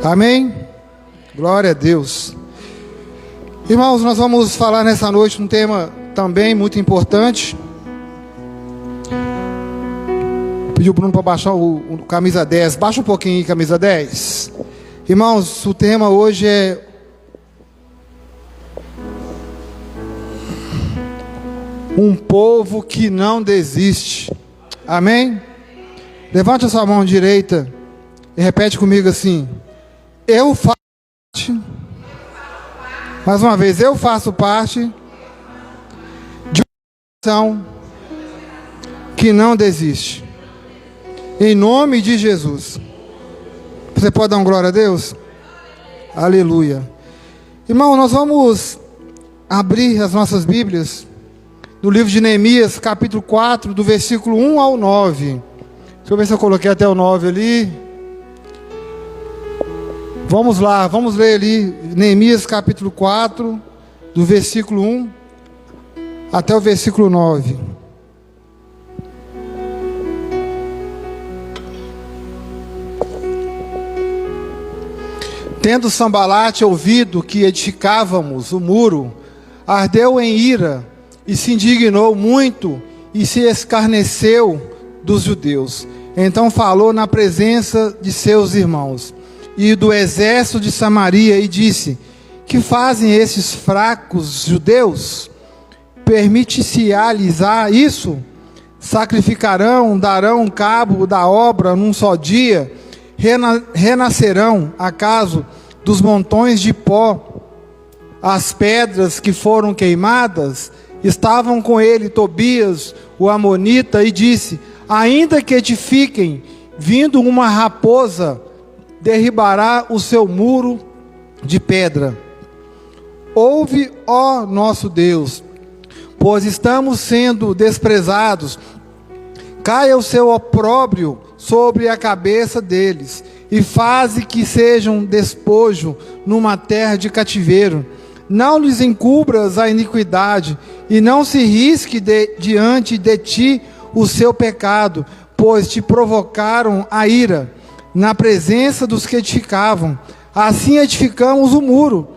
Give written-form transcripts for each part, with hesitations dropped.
Amém? Glória a Deus. Irmãos, nós vamos falar nessa noite um tema também muito importante. Pediu o Bruno para baixar o camisa 10. Baixa um pouquinho aí, camisa 10. Irmãos, o tema hoje é um povo que não desiste. Amém? Levante a sua mão direita e repete comigo assim: eu faço parte. Mais uma vez, eu faço parte de uma nação que não desiste. Em nome de Jesus. Você pode dar uma glória a Deus? Aleluia. Irmão, nós vamos abrir as nossas Bíblias no livro de Neemias, capítulo 4, do versículo 1 ao 9. Deixa eu ver se eu coloquei até o 9 ali. Vamos lá, vamos ler ali, Neemias capítulo 4, do versículo 1 até o versículo 9. Tendo Sambalate ouvido que edificávamos o muro, ardeu em ira e se indignou muito e se escarneceu dos judeus. Então falou na presença de seus irmãos e do exército de Samaria e disse: que fazem esses fracos judeus? Permite-se-lhes isso? Sacrificarão, darão cabo da obra num só dia? Renascerão, acaso, dos montões de pó as pedras que foram queimadas? Estavam com ele Tobias, o amonita, e disse: ainda que edifiquem, vindo uma raposa, derribará o seu muro de pedra. Ouve, ó nosso Deus, pois estamos sendo desprezados. Caia o seu opróbrio sobre a cabeça deles, e faze que sejam despojo numa terra de cativeiro. Não lhes encubras a iniquidade, e não se risque diante de ti o seu pecado, pois te provocaram a ira na presença dos que edificavam. Assim edificamos o muro,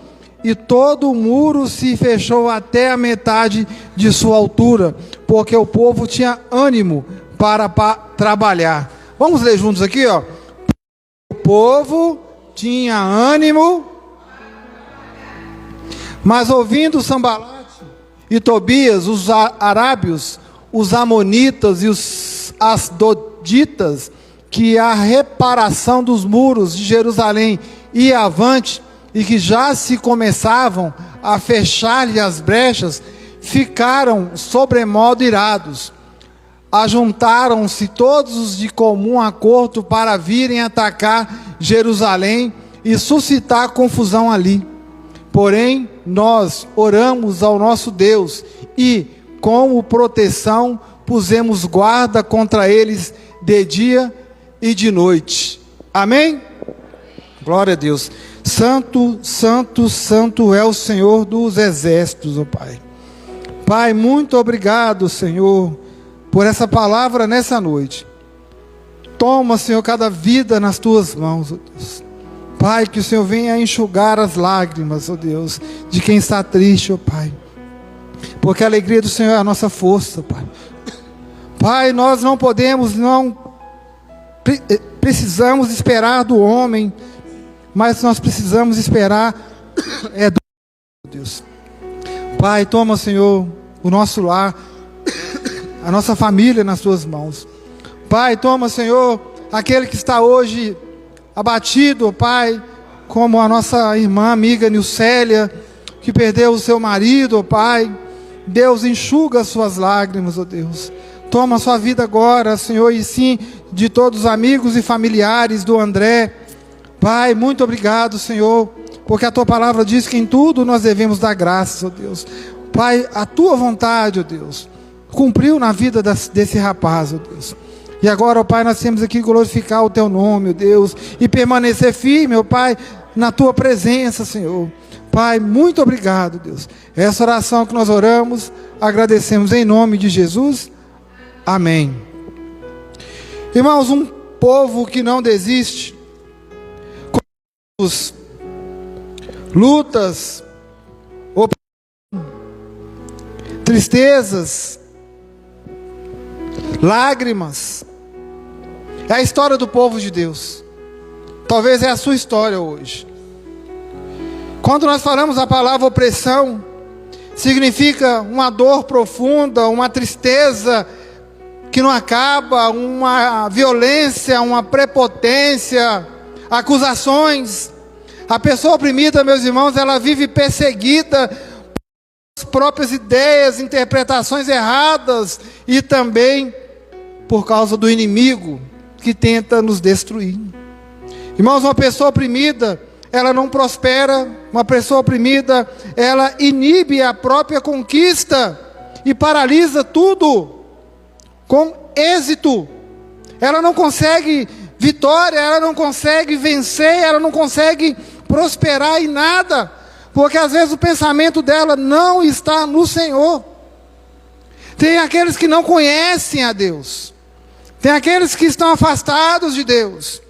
e todo o muro se fechou até a metade de sua altura, porque o povo tinha ânimo para trabalhar. Vamos ler juntos aqui, ó. O povo tinha ânimo, mas ouvindo Sambalate e Tobias, os arábios, os amonitas e os asdoditas, que a reparação dos muros de Jerusalém ia avante, e que já se começavam a fechar-lhe as brechas, ficaram sobremodo irados. Ajuntaram-se todos os de comum acordo para virem atacar Jerusalém e suscitar confusão ali. Porém, nós oramos ao nosso Deus e, como proteção, pusemos guarda contra eles de dia e de noite. Amém? Glória a Deus. Santo, santo, santo é o Senhor dos exércitos, ó Pai. Pai, muito obrigado, Senhor, por essa palavra nessa noite. Toma, Senhor, cada vida nas tuas mãos, ó Deus. Pai, que o Senhor venha enxugar as lágrimas, ó Deus, de quem está triste, ó Pai. Porque a alegria do Senhor é a nossa força, Pai. Pai, nós não podemos, precisamos esperar do homem, mas nós precisamos esperar do Deus. Pai, toma, Senhor, o nosso lar, a nossa família nas tuas mãos. Pai, toma, Senhor, aquele que está hoje abatido, Pai, como a nossa irmã amiga Nilcélia, que perdeu o seu marido, Pai. Deus, enxuga as suas lágrimas, ó Deus. Toma a sua vida agora, Senhor, e sim de todos os amigos e familiares do André. Pai, muito obrigado, Senhor, porque a tua palavra diz que em tudo nós devemos dar graças, ó Deus. Pai, a tua vontade, ó Deus, cumpriu na vida desse rapaz, ó Deus. E agora, ó Pai, nós temos aqui glorificar o teu nome, ó Deus, e permanecer firme, ó Pai, na tua presença, Senhor. Pai, muito obrigado, Deus. Essa oração que nós oramos, agradecemos em nome de Jesus. Amém. Irmãos, um povo que não desiste. lutas, tristezas, lágrimas. É a história do povo de Deus. Talvez é a sua história hoje. Quando nós falamos a palavra opressão, significa uma dor profunda, uma tristeza que não acaba, uma violência, uma prepotência, acusações. A pessoa oprimida, meus irmãos, ela vive perseguida por próprias ideias, interpretações erradas e também por causa do inimigo que tenta nos destruir. Irmãos, uma pessoa oprimida, ela não prospera. Uma pessoa oprimida, ela inibe a própria conquista e paralisa tudo com êxito. Ela não consegue vitória, ela não consegue vencer, ela não consegue prosperar em nada, porque às vezes o pensamento dela não está no Senhor. Tem aqueles que não conhecem a Deus, tem aqueles que estão afastados de Deus,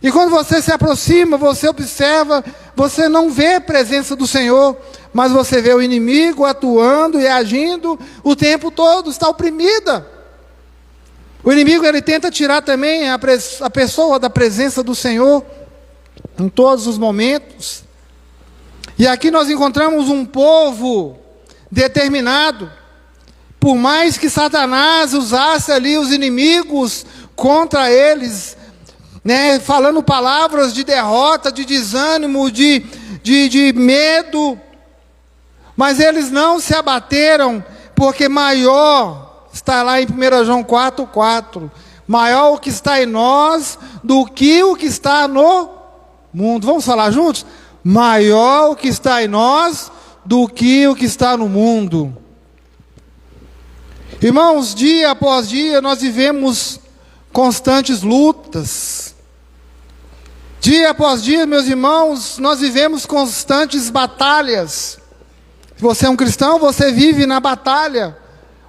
e quando você se aproxima, você observa, você não vê a presença do Senhor, mas você vê o inimigo atuando e agindo o tempo todo, está oprimida. O inimigo, ele tenta tirar também a pessoa da presença do Senhor em todos os momentos. E aqui nós encontramos um povo determinado. Por mais que Satanás usasse ali os inimigos contra eles, né, falando palavras de derrota, de desânimo, de medo, mas eles não se abateram, porque maior está lá em 1 João 4,4, maior o que está em nós do que o que está no mundo. Vamos falar juntos? Maior o que está em nós do que o que está no mundo. Irmãos, dia após dia nós vivemos constantes lutas. Dia após dia, meus irmãos, nós vivemos constantes batalhas. Se você é um cristão, você vive na batalha.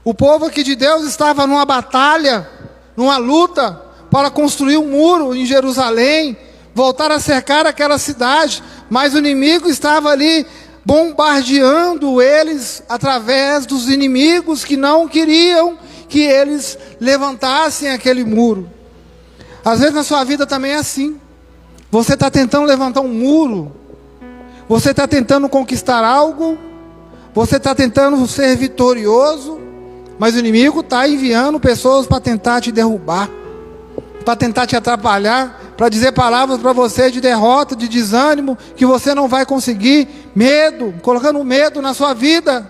O povo aqui de Deus estava numa batalha, numa luta, para construir um muro em Jerusalém, voltar a cercar aquela cidade, mas o inimigo estava ali bombardeando eles através dos inimigos que não queriam que eles levantassem aquele muro. Às vezes na sua vida também é assim. Você está tentando levantar um muro, você está tentando conquistar algo, você está tentando ser vitorioso, mas o inimigo está enviando pessoas para tentar te derrubar, para tentar te atrapalhar, para dizer palavras para você de derrota, de desânimo, que você não vai conseguir, medo, colocando medo na sua vida.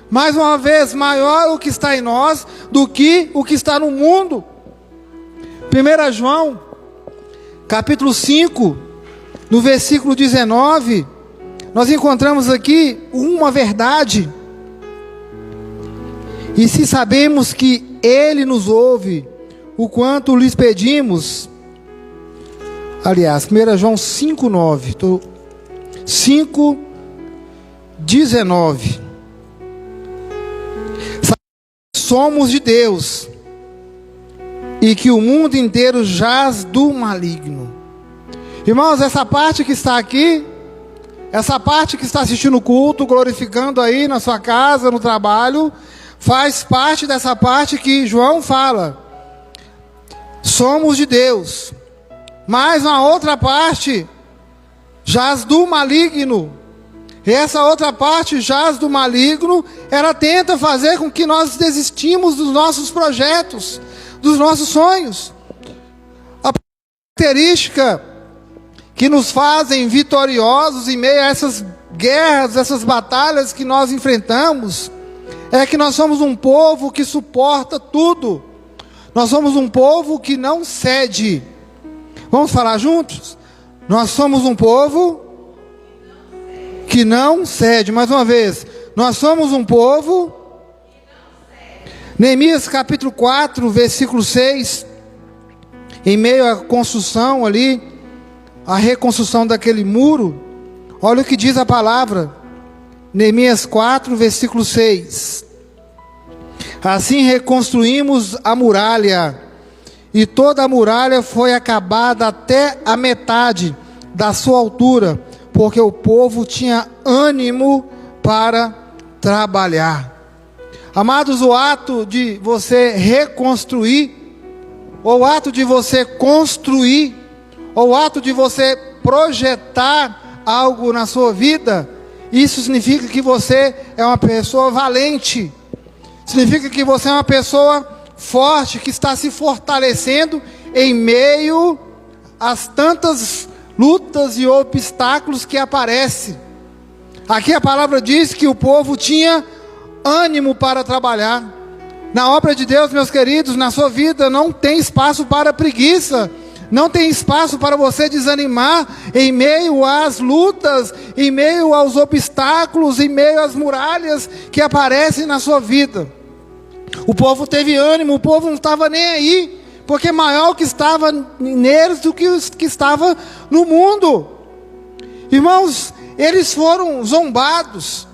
Mais uma vez, maior o que está em nós do que o que está no mundo. 1 João, capítulo 5, no versículo 19, nós encontramos aqui uma verdade. E se sabemos que Ele nos ouve, o quanto lhes pedimos. Aliás, 1 João 5,9. 5,19. Somos de Deus, e que o mundo inteiro jaz do maligno. Irmãos, essa parte que está aqui, essa parte que está assistindo o culto, glorificando aí na sua casa, no trabalho, faz parte dessa parte que João fala. Somos de Deus. Mas uma outra parte jaz do maligno. E essa outra parte jaz do maligno, ela tenta fazer com que nós desistimos dos nossos projetos, dos nossos sonhos. A característica que nos fazem vitoriosos em meio a essas guerras, essas batalhas que nós enfrentamos, é que nós somos um povo que suporta tudo. Nós somos um povo que não cede. Vamos falar juntos? Nós somos um povo que não cede. Mais uma vez, nós somos um povo. Neemias capítulo 4, versículo 6, em meio à construção ali, a reconstrução daquele muro, olha o que diz a palavra. Neemias 4, versículo 6. Assim reconstruímos a muralha, e toda a muralha foi acabada até a metade, da sua altura, porque o povo tinha ânimo para trabalhar. Amados, o ato de você reconstruir, ou o ato de você construir, ou o ato de você projetar algo na sua vida, isso significa que você é uma pessoa valente, significa que você é uma pessoa forte, que está se fortalecendo em meio às tantas lutas e obstáculos que aparecem. Aqui a palavra diz que o povo tinha ânimo para trabalhar. Na obra de Deus, meus queridos, na sua vida não tem espaço para preguiça, não tem espaço para você desanimar em meio às lutas, em meio aos obstáculos, em meio às muralhas que aparecem na sua vida. O povo teve ânimo, o povo não estava nem aí, porque maior o que estava neles do que o que estava no mundo. Irmãos, eles foram zombados,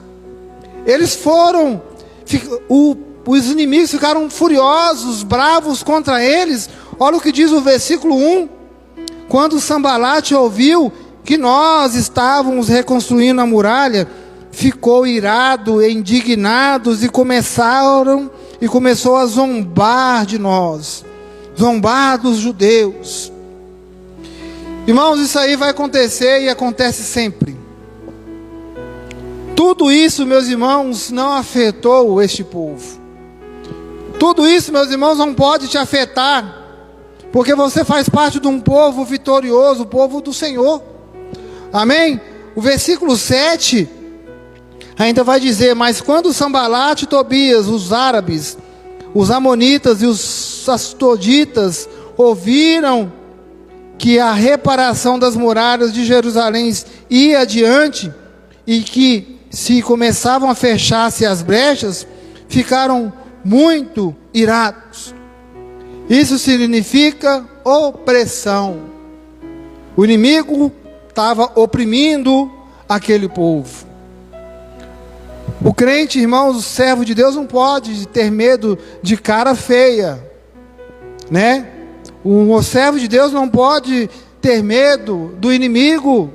os inimigos ficaram furiosos, bravos contra eles. Olha o que diz o versículo 1: quando Sambalate ouviu que nós estávamos reconstruindo a muralha, ficou irado, indignados, e começou a zombar de nós, zombar dos judeus. Irmãos, isso aí vai acontecer e acontece sempre. Tudo isso, meus irmãos, não afetou este povo. Tudo isso, meus irmãos, não pode te afetar, porque você faz parte de um povo vitorioso, o povo do Senhor. Amém? O versículo 7 ainda vai dizer: mas quando Sambalate e Tobias, os árabes, os amonitas e os astoditas ouviram que a reparação das muralhas de Jerusalém ia adiante, e que se começavam a fechar-se as brechas, ficaram muito irados. Isso significa opressão. O inimigo estava oprimindo aquele povo. O crente, irmãos, o servo de Deus, não pode ter medo de cara feia, né? O servo de Deus não pode ter medo do inimigo.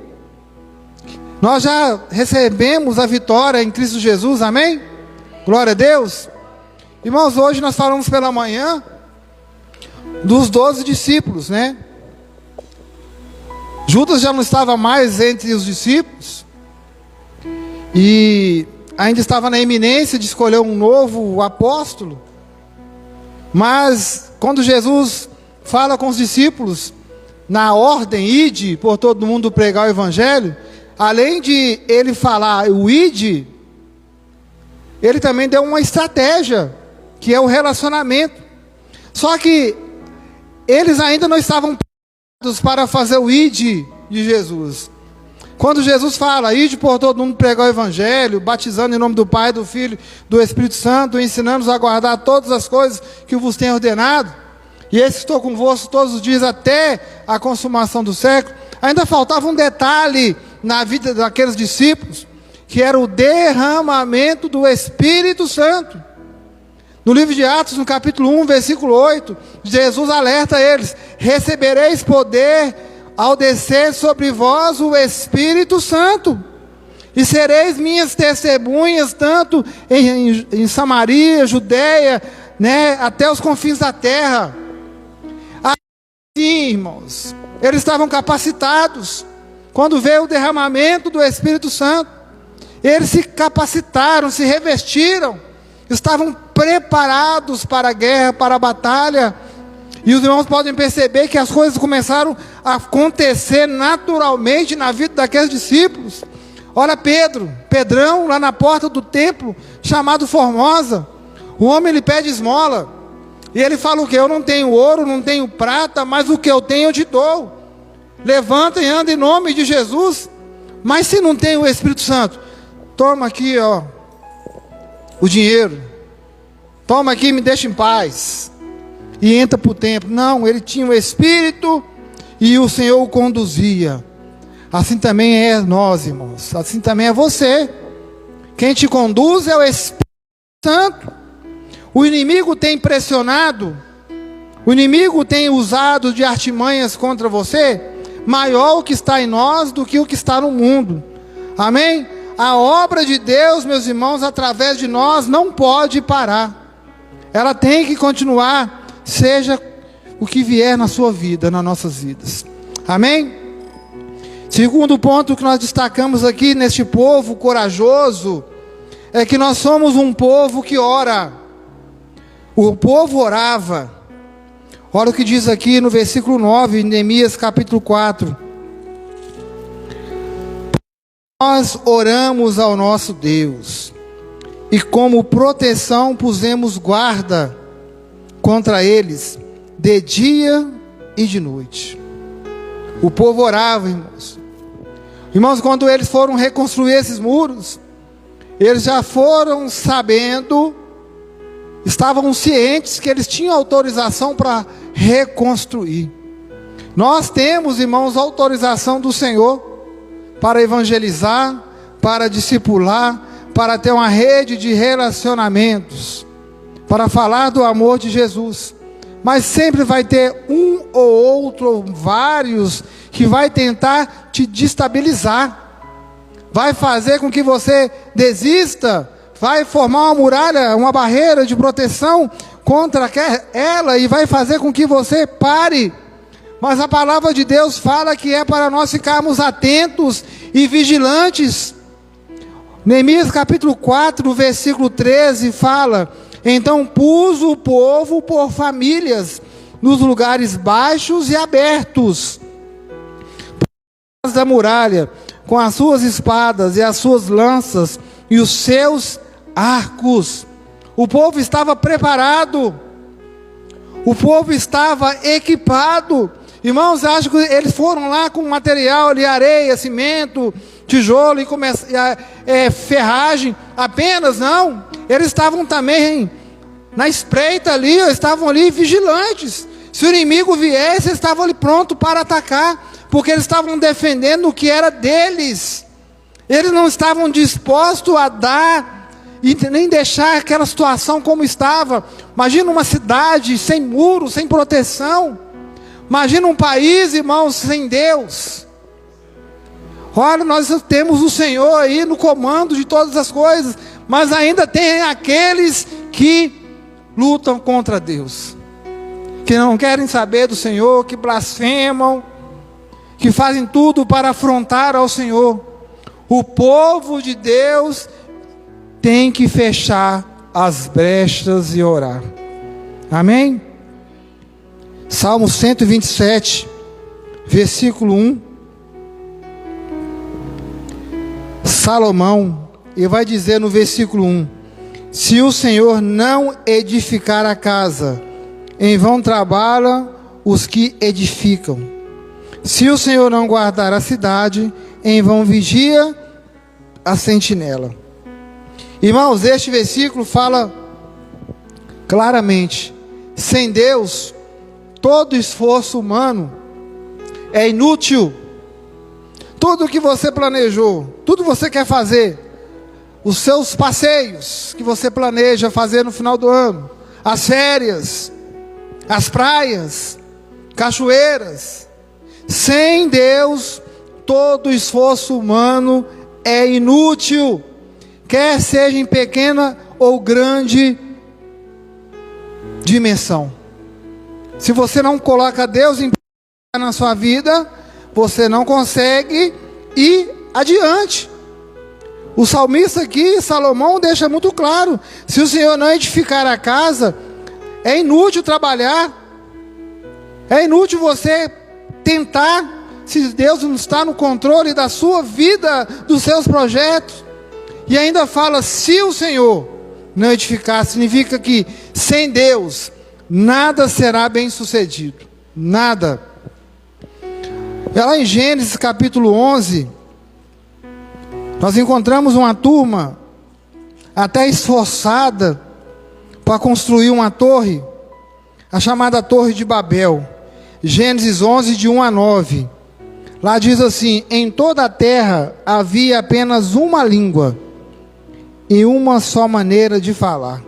Nós já recebemos a vitória em Cristo Jesus, amém? Glória a Deus. Irmãos, hoje nós falamos pela manhã dos 12 discípulos, né? Judas já não estava mais entre os discípulos, e ainda estava na iminência de escolher um novo apóstolo. Mas quando Jesus fala com os discípulos na ordem, ide por todo mundo pregar o evangelho, além de ele falar o ide, ele também deu uma estratégia, que é o relacionamento. Só que eles ainda não estavam preparados para fazer o ide de Jesus. Quando Jesus fala, ide por todo mundo pregar o evangelho, batizando em nome do Pai, do Filho, do Espírito Santo, ensinando-os a guardar todas as coisas que eu vos tenho ordenado, e eis que estou convosco todos os dias até a consumação do século, ainda faltava um detalhe na vida daqueles discípulos, que era o derramamento do Espírito Santo. No livro de Atos, no capítulo 1, versículo 8, Jesus alerta eles: recebereis poder ao descer sobre vós o Espírito Santo, e sereis minhas testemunhas, tanto em Samaria, Judeia, né, até os confins da terra. Assim, irmãos, eles estavam capacitados. Quando veio o derramamento do Espírito Santo, eles se capacitaram, se revestiram, estavam preparados para a guerra, para a batalha. E os irmãos podem perceber que as coisas começaram a acontecer naturalmente na vida daqueles discípulos. Olha Pedrão, lá na porta do templo, chamado Formosa. O homem, ele pede esmola, e ele fala o que? Eu não tenho ouro, não tenho prata, mas o que eu tenho eu te dou. Levanta e anda em nome de Jesus. Mas se não tem o Espírito Santo, toma aqui, ó, o dinheiro, toma aqui e me deixa em paz, e entra para o templo. Não, ele tinha o Espírito, e o Senhor o conduzia. Assim também é nós, irmãos, assim também é você. Quem te conduz é o Espírito Santo. O inimigo tem pressionado, o inimigo tem usado de artimanhas contra você, maior o que está em nós do que o que está no mundo. Amém? A obra de Deus, meus irmãos, através de nós, não pode parar. Ela tem que continuar, seja o que vier na sua vida, nas nossas vidas. Amém? Segundo ponto que nós destacamos aqui neste povo corajoso, é que nós somos um povo que ora. O povo orava. Olha o que diz aqui no versículo 9, em Neemias capítulo 4. Nós oramos ao nosso Deus, e como proteção pusemos guarda contra eles, de dia e de noite. O povo orava, irmãos. Irmãos, quando eles foram reconstruir esses muros, eles já foram sabendo, estavam cientes que eles tinham autorização para reconstruir. Nós temos, irmãos, autorização do Senhor para evangelizar, para discipular, para ter uma rede de relacionamentos, para falar do amor de Jesus. Mas sempre vai ter um ou outro, ou vários, que vai tentar te destabilizar, vai fazer com que você desista, vai formar uma muralha, uma barreira de proteção contra ela, e vai fazer com que você pare. Mas a palavra de Deus fala que é para nós ficarmos atentos e vigilantes. Neemias capítulo 4, versículo 13 fala: então pus o povo por famílias nos lugares baixos e abertos da muralha, com as suas espadas e as suas lanças e os seus arcos. O povo estava preparado, o povo estava equipado. Irmãos, acho que eles foram lá com material de areia, cimento, tijolo e ferragem apenas? Não, eles estavam também na espreita ali, estavam ali vigilantes. Se o inimigo viesse, eles estavam ali prontos para atacar, porque eles estavam defendendo o que era deles. Eles não estavam dispostos a dar e nem deixar aquela situação como estava. Imagina uma cidade sem muros, sem proteção. Imagina um país, irmãos, sem Deus. Olha, nós temos o Senhor aí no comando de todas as coisas, mas ainda tem aqueles que lutam contra Deus, que não querem saber do Senhor, que blasfemam, que fazem tudo para afrontar ao Senhor. O povo de Deus tem que fechar as brechas e orar. Amém? Salmo 127, versículo 1. Salomão, ele vai dizer no versículo 1: se o Senhor não edificar a casa, em vão trabalham os que edificam. Se o Senhor não guardar a cidade, em vão vigia a sentinela. Irmãos, este versículo fala claramente: sem Deus, todo esforço humano é inútil. Tudo que você planejou, tudo que você quer fazer, os seus passeios que você planeja fazer no final do ano, as férias, as praias, cachoeiras, sem Deus, todo esforço humano é inútil, quer seja em pequena ou grande dimensão. Se você não coloca Deus em na sua vida, você não consegue ir adiante. O salmista aqui, Salomão, deixa muito claro: se o Senhor não edificar a casa, é inútil trabalhar, é inútil você tentar, se Deus não está no controle da sua vida, dos seus projetos. E ainda fala: se o Senhor não edificar, significa que sem Deus nada será bem sucedido, nada. Lá em Gênesis capítulo 11, nós encontramos uma turma até esforçada para construir uma torre, a chamada Torre de Babel. Gênesis 11, de 1 a 9. Lá diz assim: em toda a terra havia apenas uma língua e uma só maneira de falar.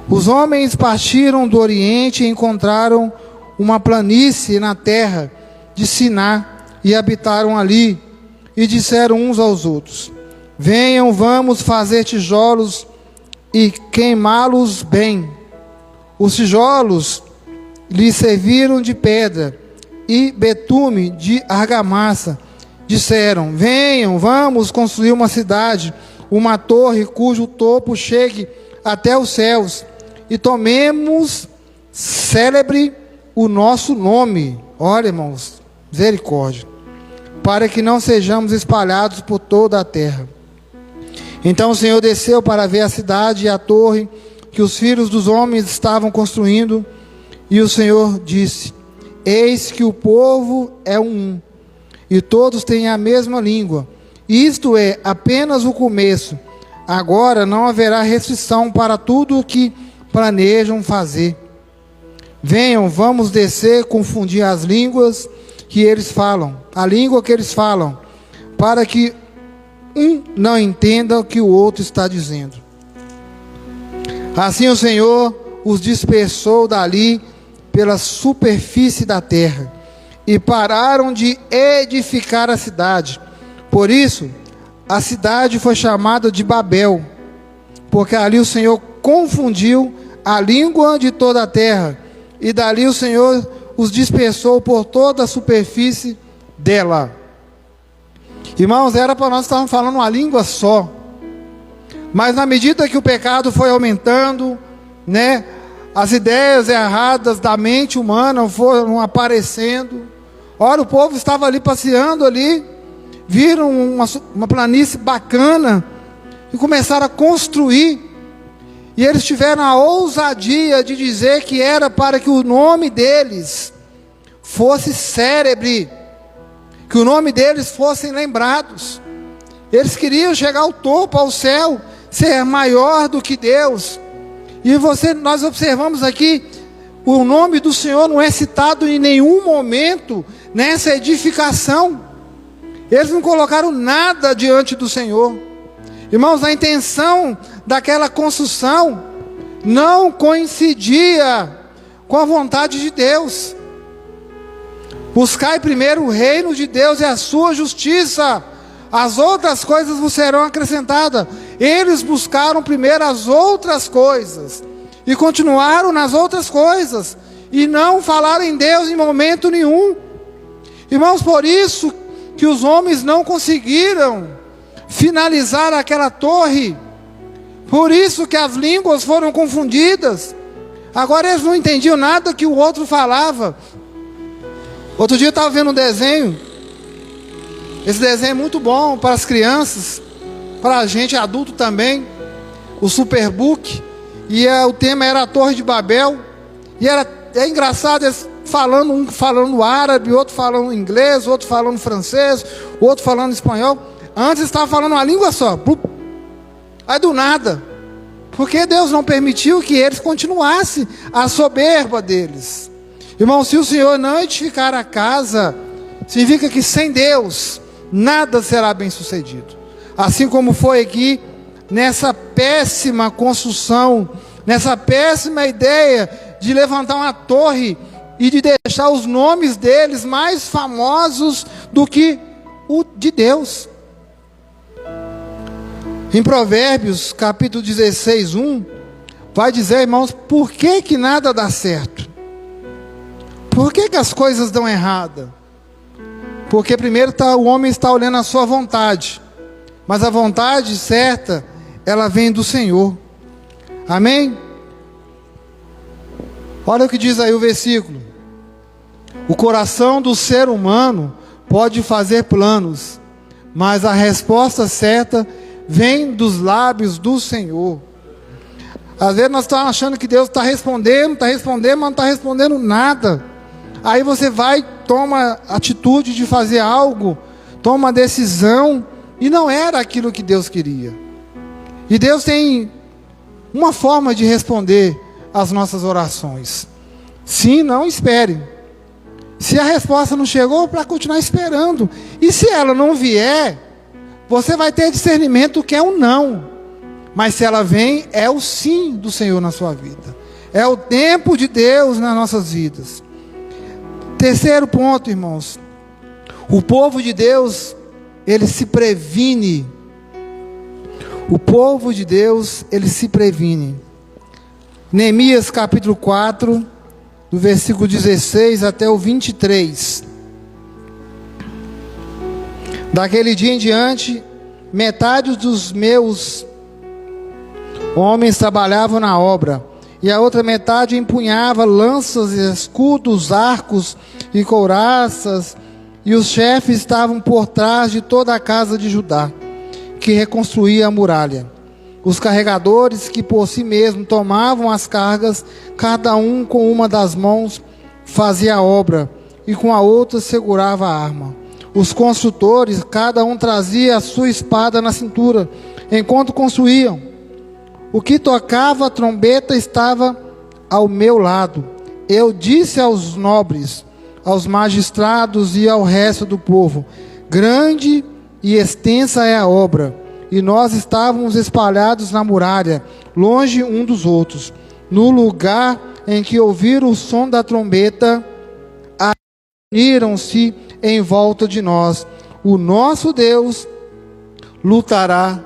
Os homens partiram do Oriente e encontraram uma planície na terra de Siná e habitaram ali. E disseram uns aos outros: venham, vamos fazer tijolos e queimá-los bem. Os tijolos lhes serviram de pedra e betume de argamassa. Disseram: venham, vamos construir uma cidade, uma torre cujo topo chegue até os céus, e tomemos célebre o nosso nome. Olha, irmãos, misericórdia, para que não sejamos espalhados por toda a terra. Então o Senhor desceu para ver a cidade e a torre que os filhos dos homens estavam construindo, e o Senhor disse: eis que o povo é um, e todos têm a mesma língua. Isto é apenas o começo. Agora não haverá restrição para tudo o que planejam fazer. Venham, vamos descer, confundir as línguas que eles falam, a língua que eles falam, para que um não entenda o que o outro está dizendo. Assim o Senhor os dispersou dali pela superfície da terra, e pararam de edificar a cidade. Por isso, a cidade foi chamada de Babel, porque ali o Senhor confundiu a língua de toda a terra, e dali o Senhor os dispersou por toda a superfície dela. Irmãos, era para nós estarmos falando uma língua só, mas na medida que o pecado foi aumentando, né, as ideias erradas da mente humana foram aparecendo. Olha, o povo estava ali passeando ali, viram uma planície bacana e começaram a construir. E eles tiveram a ousadia de dizer que era para que o nome deles fosse célebre, que o nome deles fossem lembrados. Eles queriam chegar ao topo, ao céu, ser maior do que Deus. E nós observamos aqui, o nome do Senhor não é citado em nenhum momento nessa edificação. Eles não colocaram nada diante do Senhor. Irmãos, a intenção daquela construção não coincidia com a vontade de Deus. Buscai primeiro o reino de Deus e a sua justiça, as outras coisas vos serão acrescentadas. Eles buscaram primeiro as outras coisas e continuaram nas outras coisas, e não falaram em Deus em momento nenhum. Irmãos, por isso que os homens não conseguiram finalizar aquela torre, por isso que as línguas foram confundidas. Agora eles não entendiam nada que o outro falava. Outro dia eu estava vendo um desenho, esse desenho é muito bom para as crianças, para a gente adulto também, o Superbook, e o tema era a Torre de Babel, e é engraçado, eles falando, um falando árabe, outro falando inglês, outro falando francês, outro falando espanhol. Antes estava falando uma língua só, aí do nada, porque Deus não permitiu que eles continuassem a soberba deles. Irmão, se o Senhor não edificar a casa, significa que sem Deus nada será bem sucedido. Assim como foi aqui nessa péssima construção, nessa péssima ideia de levantar uma torre e de deixar os nomes deles mais famosos do que o de Deus. Em Provérbios, capítulo 16, 1, vai dizer, irmãos, por que nada dá certo? Por que as coisas dão errada? Porque primeiro o homem está olhando a sua vontade, mas a vontade certa, ela vem do Senhor. Amém? Olha o que diz aí o versículo: o coração do ser humano pode fazer planos, mas a resposta certa vem dos lábios do Senhor. Às vezes nós estamos achando que Deus está respondendo, mas não está respondendo nada. Aí você vai, toma atitude de fazer algo, toma uma decisão, e não era aquilo que Deus queria. E Deus tem uma forma de responder às nossas orações. Sim, não espere. Se a resposta não chegou, para continuar esperando. E se ela não vier, você vai ter discernimento que é um não. Mas se ela vem, é o sim do Senhor na sua vida. É o tempo de Deus nas nossas vidas. Terceiro ponto, irmãos, O povo de Deus, ele se previne. O povo de Deus, ele se previne. Neemias capítulo 4, do versículo 16 até o 23. Daquele dia em diante, metade dos meus homens trabalhavam na obra, e a outra metade empunhava lanças, escudos, arcos e couraças, e os chefes estavam por trás de toda a casa de Judá, que reconstruía a muralha. Os carregadores, que por si mesmos tomavam as cargas, cada um com uma das mãos fazia a obra, e com a outra segurava a arma. Os construtores, cada um trazia a sua espada na cintura, enquanto construíam. O que tocava a trombeta estava ao meu lado. Eu disse aos nobres, aos magistrados e ao resto do povo: grande e extensa é a obra, e nós estávamos espalhados na muralha, longe um dos outros. No lugar em que ouviram o som da trombeta, uniram-se em volta de nós. O nosso Deus lutará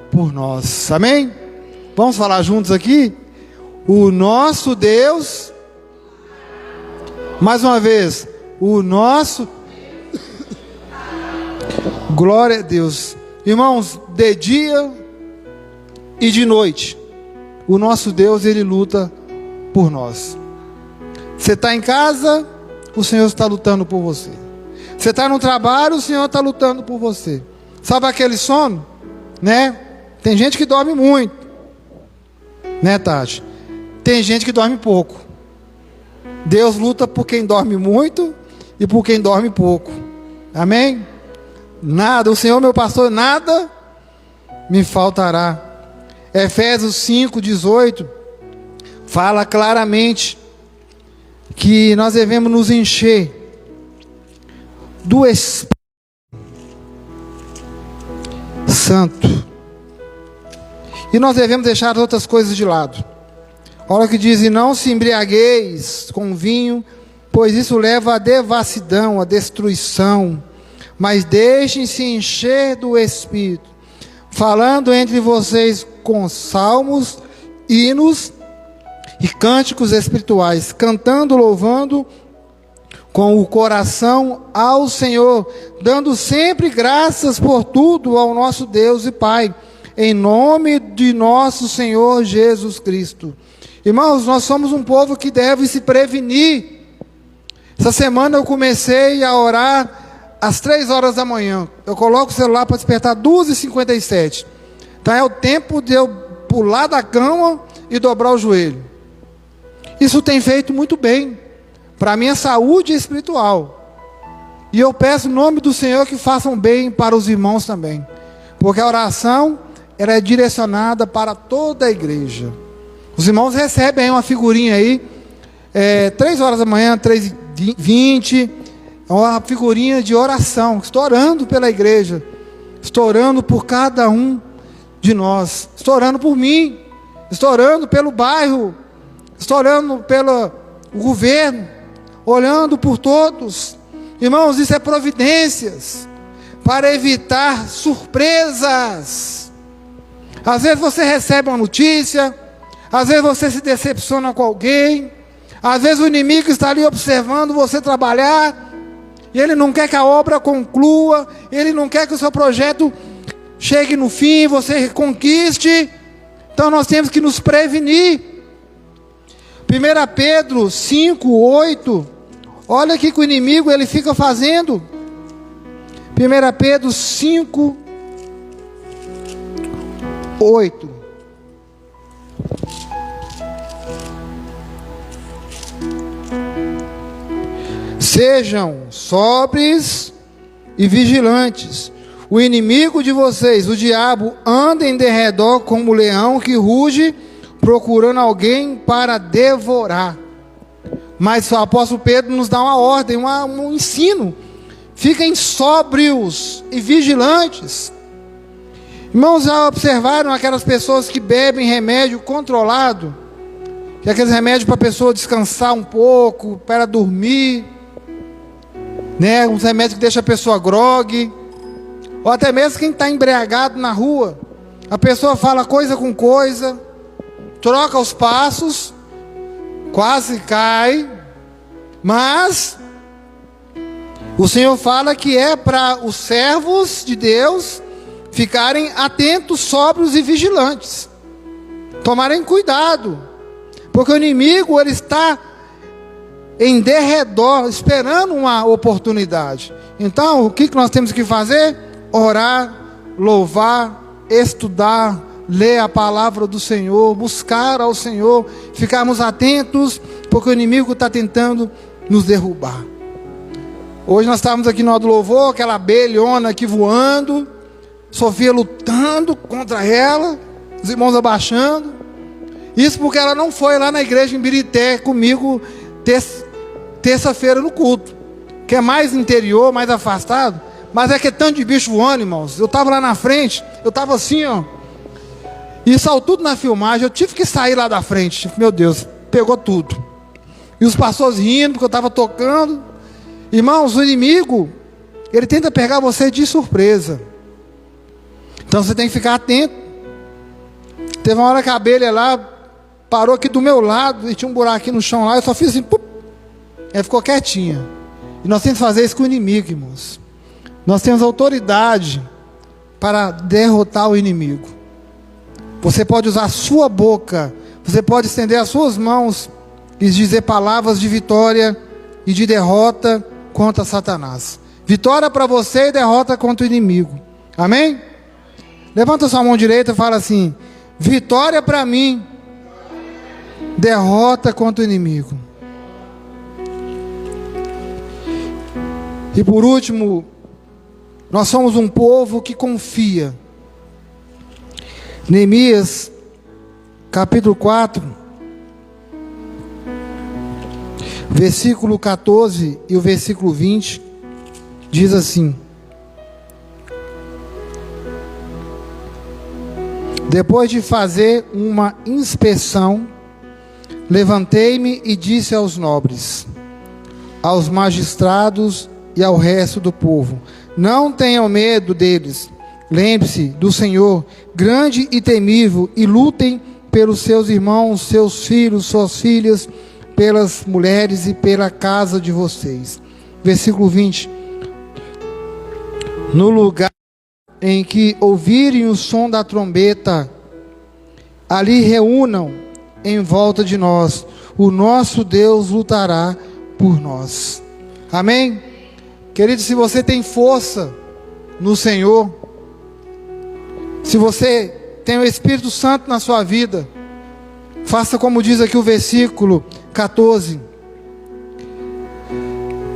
por nós. Amém? Vamos falar juntos aqui? O nosso Deus, mais uma vez, o nosso glória a Deus. Irmãos, de dia e de noite, o nosso Deus, ele luta por nós. Você está em casa, o Senhor está lutando por você. Você está no trabalho, o Senhor está lutando por você. Sabe aquele sono? Né? Tem gente que dorme muito, né, Tati? Tem gente que dorme pouco. Deus luta por quem dorme muito e por quem dorme pouco. Amém? Nada, o Senhor meu pastor, nada me faltará. Efésios 5:18 fala claramente que nós devemos nos encher do Espírito Santo, e nós devemos deixar as outras coisas de lado. Olha o que diz: e não se embriagueis com vinho, pois isso leva à devassidão, à destruição, mas deixem-se encher do Espírito, falando entre vocês com salmos, hinos e cânticos espirituais, cantando, louvando com o coração ao Senhor, dando sempre graças por tudo ao nosso Deus e Pai, em nome de nosso Senhor Jesus Cristo. Irmãos, nós somos um povo que deve se prevenir. Essa semana eu comecei a orar às 3 horas da manhã. Eu coloco o celular para despertar 2h57. Então é o tempo de eu pular da cama e dobrar o joelho. Isso tem feito muito bem para a minha saúde espiritual. E eu peço em nome do Senhor que façam bem para os irmãos também. Porque a oração, ela é direcionada para toda a igreja. Os irmãos recebem aí uma figurinha aí, 3 horas da manhã, 3h20, é uma figurinha de oração. Estou orando pela igreja, estou orando por cada um de nós, estou orando por mim, estou orando pelo bairro, estou orando pelo governo, olhando por todos. Irmãos, isso é providências para evitar surpresas. Às vezes você recebe uma notícia, às vezes você se decepciona com alguém, às vezes o inimigo está ali observando você trabalhar, e ele não quer que a obra conclua, ele não quer que o seu projeto chegue no fim, você conquiste. Então nós temos que nos prevenir. 1 Pedro 5:8, olha aqui que o inimigo ele fica fazendo. 1 Pedro 5:8. Sejam sóbrios e vigilantes. O inimigo de vocês, o diabo, anda em derredor como um leão que ruge, procurando alguém para devorar. Mas o apóstolo Pedro nos dá uma ordem, um ensino. Fiquem sóbrios e vigilantes. Irmãos, já observaram aquelas pessoas que bebem remédio controlado? Que é aqueles remédios para a pessoa descansar um pouco, para dormir. né? Uns remédios que deixam a pessoa grogue, ou até mesmo quem está embriagado na rua. A pessoa fala coisa com coisa, troca os passos, quase cai, mas o Senhor fala que é para os servos de Deus ficarem atentos, sóbrios e vigilantes, tomarem cuidado, porque o inimigo ele está em derredor, esperando uma oportunidade. Então, o que nós temos que fazer? Orar, louvar, estudar, ler a palavra do Senhor, buscar ao Senhor, ficarmos atentos, porque o inimigo está tentando nos derrubar. Hoje nós estávamos aqui no hora do louvor, aquela abelhona aqui voando, Sofia lutando contra ela, os irmãos abaixando. Isso porque ela não foi lá na igreja em Birité comigo terça-feira no culto, que é mais interior, mais afastado. Mas é que é tanto de bicho voando, irmãos. Eu estava lá na frente, eu estava assim, ó, e saiu tudo na filmagem. Eu tive que sair lá da frente. Meu Deus, pegou tudo. E os pastores rindo porque eu estava tocando. Irmãos, o inimigo, ele tenta pegar você de surpresa. Então você tem que ficar atento. Teve uma hora que a abelha lá parou aqui do meu lado e tinha um buraquinho no chão lá. Eu só fiz assim, pup, ela ficou quietinha. E nós temos que fazer isso com o inimigo, irmãos. Nós temos autoridade para derrotar o inimigo. Você pode usar a sua boca, você pode estender as suas mãos e dizer palavras de vitória e de derrota contra Satanás. Vitória para você e derrota contra o inimigo. Amém? Levanta sua mão direita e fala assim: vitória para mim, derrota contra o inimigo. E por último, nós somos um povo que confia. Neemias, capítulo 4, versículo 14 e o versículo 20, diz assim: depois de fazer uma inspeção, levantei-me e disse aos nobres, aos magistrados e ao resto do povo: não tenham medo deles. Lembre-se do Senhor, grande e temível, e lutem pelos seus irmãos, seus filhos, suas filhas, pelas mulheres e pela casa de vocês. Versículo 20. No lugar em que ouvirem o som da trombeta, ali reúnam em volta de nós. O nosso Deus lutará por nós. Amém? Querido, se você tem força no Senhor, se você tem o Espírito Santo na sua vida, faça como diz aqui o versículo 14: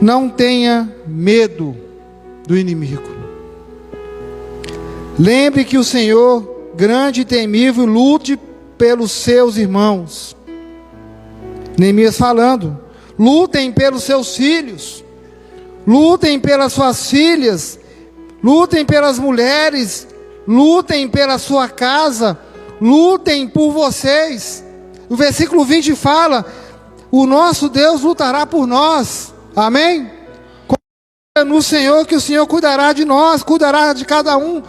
não tenha medo do inimigo. Lembre que o Senhor, grande e temível, lute pelos seus irmãos. Neemias falando: lutem pelos seus filhos, lutem pelas suas filhas, lutem pelas mulheres, lutem pela sua casa, lutem por vocês. O versículo 20 fala: o nosso Deus lutará por nós. Amém? Confia no Senhor, que o Senhor cuidará de nós, cuidará de cada um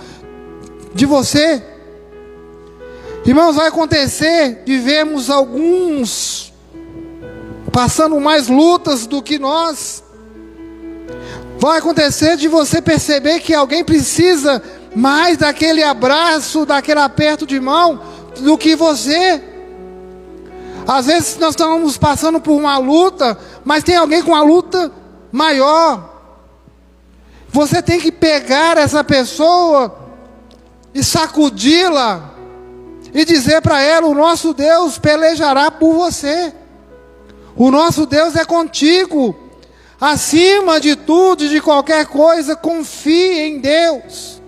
de você. Irmãos, vai acontecer de vermos alguns passando mais lutas do que nós. Vai acontecer de você perceber que alguém precisa mais daquele abraço, daquele aperto de mão, do que você. Às vezes nós estamos passando por uma luta, mas tem alguém com uma luta maior. Você tem que pegar essa pessoa e sacudi-la e dizer para ela: o nosso Deus pelejará por você. O nosso Deus é contigo. Acima de tudo e de qualquer coisa, confie em Deus.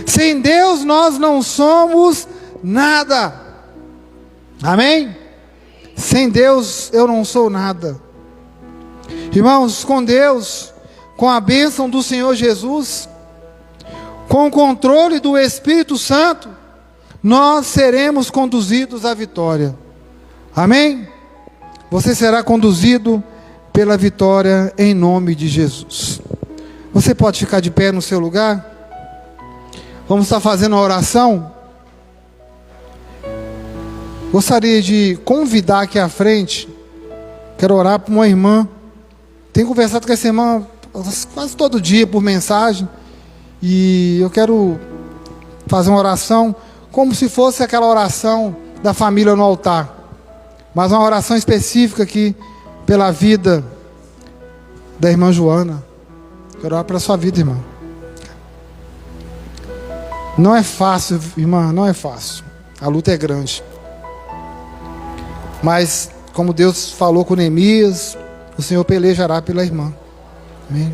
Sem Deus nós não somos nada. Amém? Sem Deus eu não sou nada. Irmãos, com Deus, com a bênção do Senhor Jesus, com o controle do Espírito Santo, nós seremos conduzidos à vitória. Amém? Você será conduzido pela vitória em nome de Jesus. Você pode ficar de pé no seu lugar? Vamos estar fazendo a oração. Gostaria de convidar aqui à frente. Quero orar por uma irmã. Tenho conversado com essa irmã quase todo dia por mensagem. E eu quero fazer uma oração como se fosse aquela oração da família no altar. Mas uma oração específica aqui pela vida da irmã Joana. Quero orar pela sua vida, irmã. Não é fácil, irmã, não é fácil. A luta é grande. Mas, como Deus falou com Neemias, o Senhor pelejará pela irmã. Amém?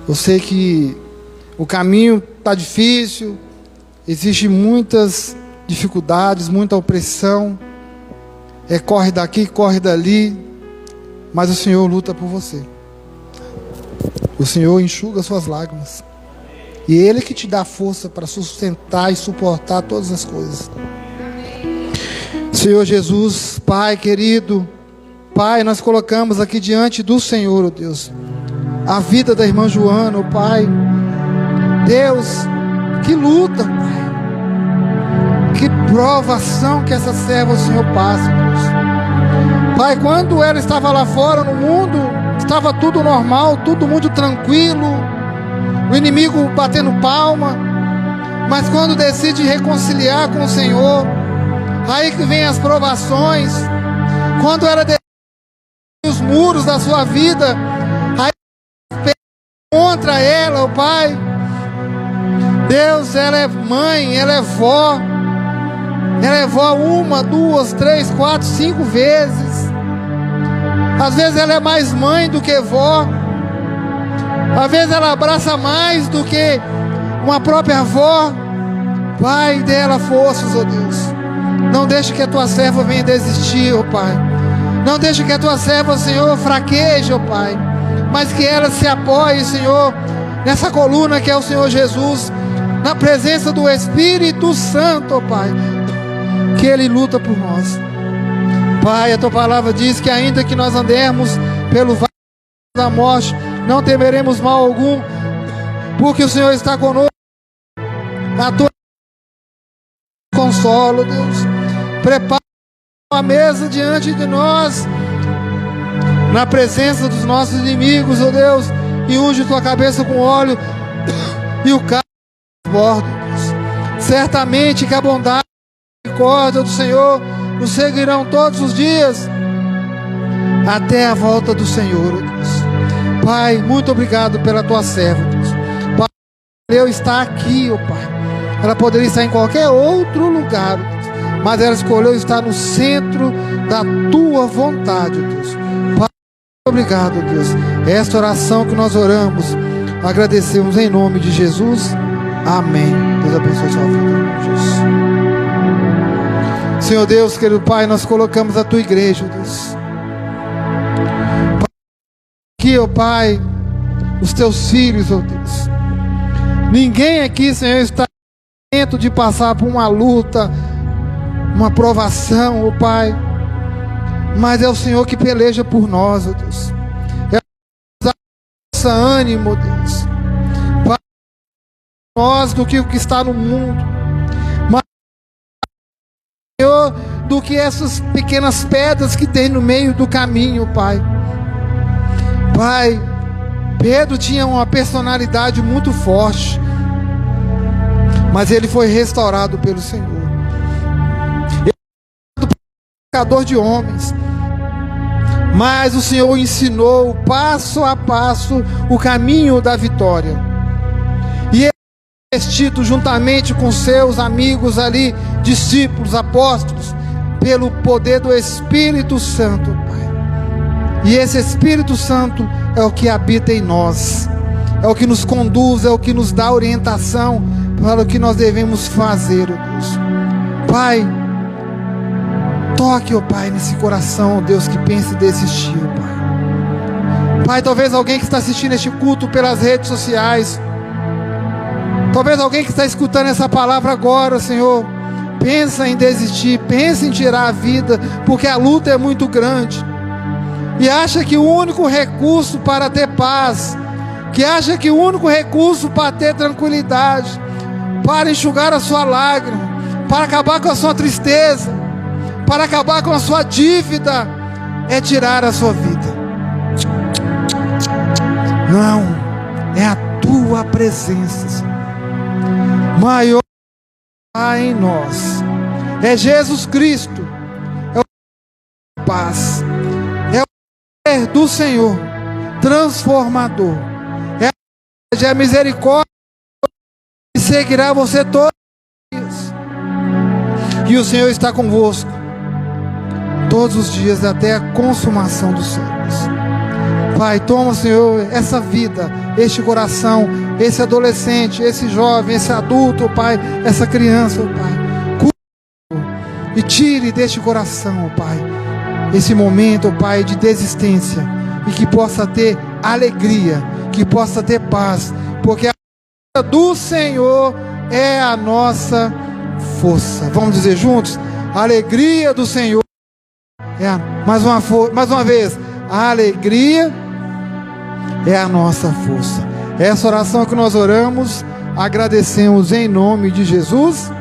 Eu sei que o caminho está difícil, existem muitas dificuldades, muita opressão. Corre daqui, corre dali, mas o Senhor luta por você. O Senhor enxuga suas lágrimas. E Ele que te dá força para sustentar e suportar todas as coisas. Senhor Jesus, Pai querido, Pai, nós colocamos aqui diante do Senhor, ó Deus, a vida da irmã Joana, ó Pai. Deus, que luta, Pai. Que provação que essa serva, o Senhor, passa, Deus. Pai, quando ela estava lá fora no mundo, estava tudo normal, tudo muito tranquilo, o inimigo batendo palma. Mas quando decide reconciliar com o Senhor, aí que vem as provações. Quando ela decide os muros da sua vida, aí contra ela, ó Pai. Deus, ela é mãe, ela é vó. Ela é vó 1, 2, 3, 4, 5 vezes. Às vezes ela é mais mãe do que vó. Às vezes ela abraça mais do que uma própria avó. Pai, dela forças, ó Deus. Não deixe que a tua serva venha desistir, ó Pai. Não deixe que a tua serva, Senhor, fraqueje, ó Pai. Mas que ela se apoie, Senhor, nessa coluna que é o Senhor Jesus, na presença do Espírito Santo, ó Pai, que Ele luta por nós. Pai, a tua palavra diz que ainda que nós andemos pelo vale da morte, não temeremos mal algum, porque o Senhor está conosco. A tua consolo, Deus. Prepara uma mesa diante de nós, na presença dos nossos inimigos, ó Deus, e unge tua cabeça com óleo e o cálice transborda, Deus. Certamente que a bondade e a misericórdia do Senhor nos seguirão todos os dias até a volta do Senhor, ó Deus. Pai, muito obrigado pela tua serva, Deus. Pai, eu estar aqui, ó Pai. Ela poderia estar em qualquer outro lugar, ó Deus, mas ela escolheu estar no centro da tua vontade, ó Deus. Pai, muito obrigado, ó Deus. Esta oração que nós oramos, agradecemos em nome de Jesus. Amém. Deus abençoe a sua vida, Jesus. Senhor Deus, querido Pai, nós colocamos a tua igreja, ó Deus. Aqui, ó Pai, os teus filhos, ó Deus. Ninguém aqui, Senhor, está dentro de passar por uma luta, uma provação, ó Pai. Mas é o Senhor que peleja por nós, ó Deus. É o nosso ânimo, ó Deus. Pai, nós do que o que está no mundo. Mas, Senhor, do que essas pequenas pedras que tem no meio do caminho, Pai. Pai, Pedro tinha uma personalidade muito forte, mas ele foi restaurado pelo Senhor. Ele foi pescador de homens, mas o Senhor ensinou passo a passo o caminho da vitória. E ele foi vestido juntamente com seus amigos ali, discípulos, apóstolos, pelo poder do Espírito Santo, Pai. E esse Espírito Santo é o que habita em nós, é o que nos conduz, é o que nos dá orientação para o que nós devemos fazer, ó Deus. Pai, toque, ó Pai, nesse coração, ó Deus, que pensa em desistir, ó Pai. Pai, talvez alguém que está assistindo este culto pelas redes sociais, talvez alguém que está escutando essa palavra agora, Senhor, pensa em desistir, pensa em tirar a vida, porque a luta é muito grande. e acha que o único recurso para ter paz, que acha que o único recurso para ter tranquilidade, para enxugar a sua lágrima, para acabar com a sua tristeza, para acabar com a sua dívida, é tirar a sua vida. Não, é a tua presença maior em nós, é Jesus Cristo, é o paz, é o poder do Senhor transformador, é a misericórdia que seguirá você todos os dias, e o Senhor está convosco todos os dias até a consumação dos séculos. Pai, toma, Senhor, essa vida, este coração, esse adolescente, esse jovem, esse adulto, Pai, essa criança, Pai, cura e tire deste coração, Pai, esse momento, Pai, de desistência, e que possa ter alegria, que possa ter paz, porque a força do Senhor é a nossa força. Vamos dizer juntos? A alegria do Senhor é mais uma vez, a alegria é a nossa força. Essa oração que nós oramos, agradecemos em nome de Jesus.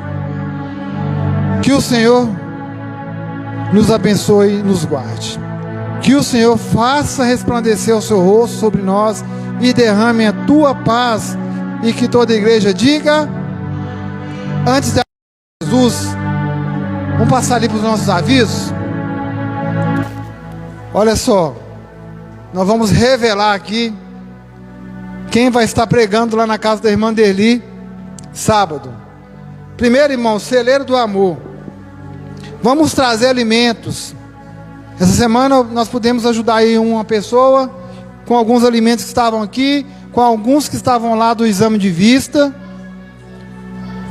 Que o Senhor nos abençoe e nos guarde. Que o Senhor faça resplandecer o seu rosto sobre nós e derrame a tua paz. E que toda a igreja diga, antes de Jesus, vamos passar ali para os nossos avisos. Olha só, nós vamos revelar aqui quem vai estar pregando lá na casa da irmã Derli, sábado. Primeiro, irmão, celeiro do amor. Vamos trazer alimentos. Essa semana nós pudemos ajudar aí uma pessoa com alguns alimentos que estavam aqui, com alguns que estavam lá do exame de vista.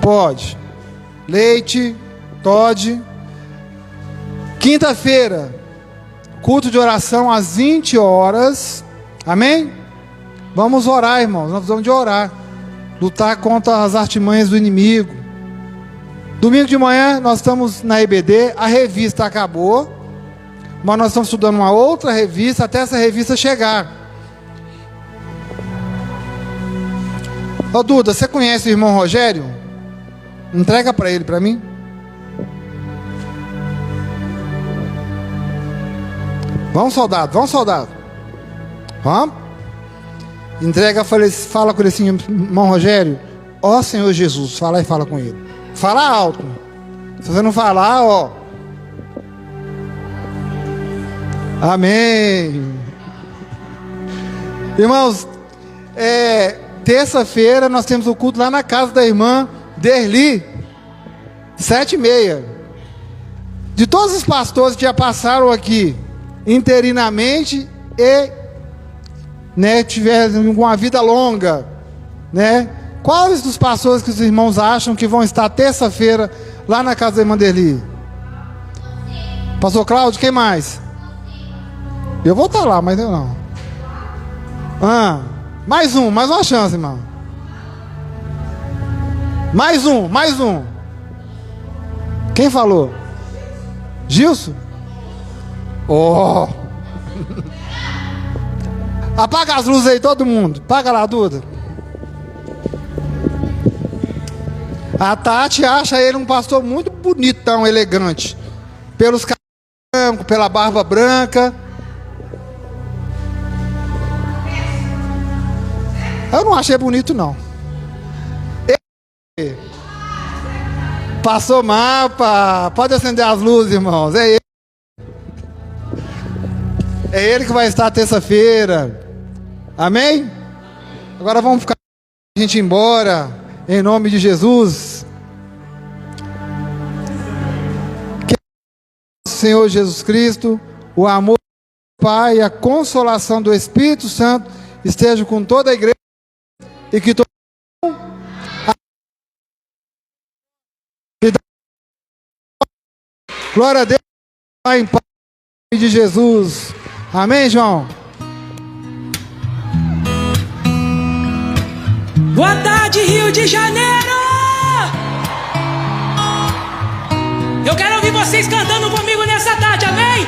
Pode. Leite, Toddy. Quinta-feira, culto de oração às 20 horas. Amém? Vamos orar, irmãos. Nós precisamos de orar. Lutar contra as artimanhas do inimigo. Domingo de manhã nós estamos na EBD. A revista acabou, mas nós estamos estudando uma outra revista até essa revista chegar. Ô Duda, você conhece o irmão Rogério? Entrega para ele, para mim. Vamos, soldado, vamos, soldado. Vamos. Entrega, fala com ele assim, irmão Rogério. Ó Senhor Jesus, fala e fala com ele. Fala alto. Se você não falar, ó. Amém. Irmãos, terça-feira nós temos o culto lá na casa da irmã Derli, 7h30. De todos os pastores que já passaram aqui interinamente e, né, tiveram uma vida longa, né? Quais dos pastores que os irmãos acham que vão estar terça-feira lá na casa da irmã Derli? Pastor Cláudio, quem mais? Eu vou estar lá, mas eu não. Mais uma chance, irmão. Mais um. Quem falou? Gilson? Oh! Apaga as luzes aí, todo mundo. Apaga lá, Duda. A Tati acha ele um pastor muito bonitão, elegante. Pelos cabelos brancos, pela barba branca. Eu não achei bonito, não. Passou mapa. Pode acender as luzes, irmãos. É ele. É ele que vai estar terça-feira. Amém? Agora vamos ficar a gente ir embora. Em nome de Jesus. Que o Senhor Jesus Cristo, o amor do Pai e a consolação do Espírito Santo esteja com toda a igreja. E que todo glória a Deus, Pai, em paz de Jesus. Amém, João? Boa tarde, Rio de Janeiro! Eu quero ouvir vocês cantando comigo nessa tarde, amém?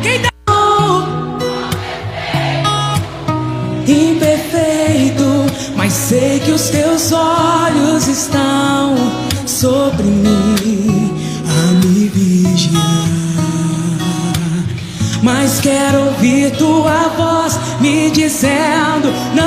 Quem tá... os teus olhos estão sobre mim a me vigiar, mas quero ouvir tua voz me dizendo: não.